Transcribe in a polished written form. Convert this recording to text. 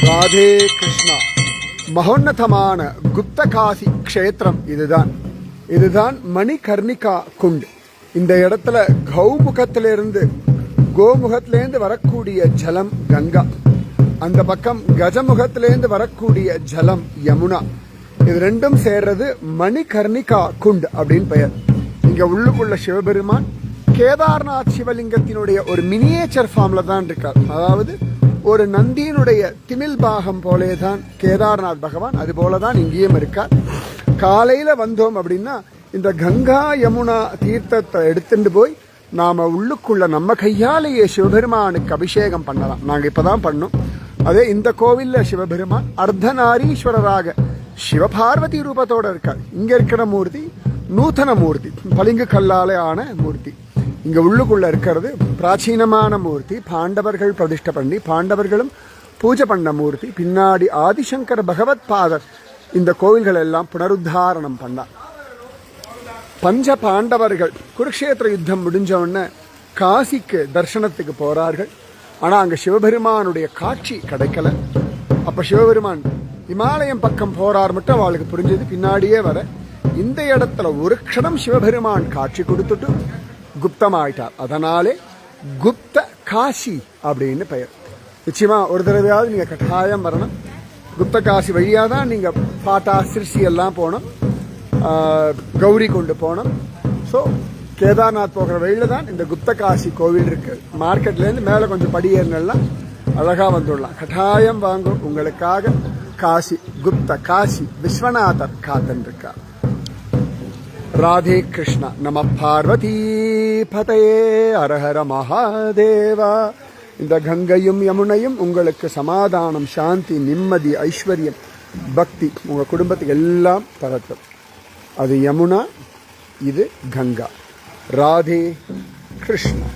ராதே கிருஷ்ணா. மகோன்னதமான குப்தகாசி க்ஷேத்திரம் இதுதான் மணிகர்ணிகா குண்ட். இந்த இடத்துல கௌமுகத்திலிருந்து கோமுகத்திலேருந்து வரக்கூடிய ஜலம் கங்கா, அந்த பக்கம் கஜமுகத்திலேருந்து வரக்கூடிய ஜலம் யமுனா. இது ரெண்டும் சேர்றது மணிகர்ணிகா குண்ட் அப்படின்னு பெயர். இங்க உள்ளுக்குள்ள சிவபெருமான் கேதார்நாத் சிவலிங்கத்தினுடைய ஒரு மினியேச்சர் ஃபார்ம்ல தான் இருக்கார். அதாவது ஒரு நந்தியினுடைய திமில் பாகம் போலே தான் கேதார்நாத் பகவான், அது போலதான் இங்கேயும் இருக்கார். காலையில வந்தோம் அப்படின்னா இந்த கங்கா யமுனா தீர்த்தத்தை எடுத்துட்டு போய் நாம உள்ளுக்குள்ள நம்ம கையாலேயே சிவபெருமானுக்கு அபிஷேகம் பண்ணலாம். நாங்க இப்பதான் பண்ணோம். அதே இந்த கோவில்ல சிவபெருமான் அர்த்தநாரீஸ்வரராக சிவபார்வதி ரூபத்தோட இருக்கார். இங்க இருக்கிற மூர்த்தி நூதன மூர்த்தி, பளிங்கு கல்லாலே ஆன மூர்த்தி. இங்க உள்ளுக்குள்ள இருக்கிறது பிராச்சீனமான மூர்த்தி, பாண்டவர்கள் பிரதிஷ்டை பண்ணி பாண்டவர்களும் பூஜை பண்ண மூர்த்தி. பின்னாடி ஆதிசங்கர பகவத் பாதர் இந்த கோவில்கள் எல்லாம் புனருத்தாரணம் பண்ணார். பஞ்ச பாண்டவர்கள் குருக்ஷேத்திர யுத்தம் முடிஞ்ச உடனே காசிக்கு தர்சனத்துக்கு போறார்கள். ஆனா அங்க சிவபெருமானுடைய காட்சி கிடைக்கல. அப்ப சிவபெருமான் இமாலயம் பக்கம் போறார் மட்டும் அவளுக்கு புரிஞ்சது. பின்னாடியே வர இந்த இடத்துல ஒரு க்ஷணம் சிவபெருமான் காட்சி கொடுத்துட்டு குப்தமாயிட்டார். அதனாலே குப்த காசி அப்படின்னு பெயர். நிச்சயமா ஒரு தடவையாவது நீங்க கட்டாயம் வரணும். குப்த காசி வழியா தான் நீங்க பாட்டா சிறுசி எல்லாம் போனோம், கௌரி கொண்டு போனோம். ஸோ கேதார்நாத் போகிற வழியில தான் இந்த குப்த காசி கோவில் இருக்கு. மார்க்கெட்ல இருந்து மேல கொஞ்சம் படியேறினெல்லாம் அழகா வந்துடலாம். கட்டாயம் வாங்கும். உங்களுக்காக காசி குப்த காசி விஸ்வநாதர் காத்தன் இருக்கார். ராதே கிருஷ்ணா. நம பார்வதி பதையே அரஹர மகாதேவா. இந்த கங்கையும் யமுனையும் உங்களுக்கு சமாதானம், சாந்தி, நிம்மதி, ஐஸ்வர்யம், பக்தி உங்க குடும்பத்துக்கு எல்லாம் தரட்டும். அது யமுனா, இது கங்கா. ராதே கிருஷ்ணா.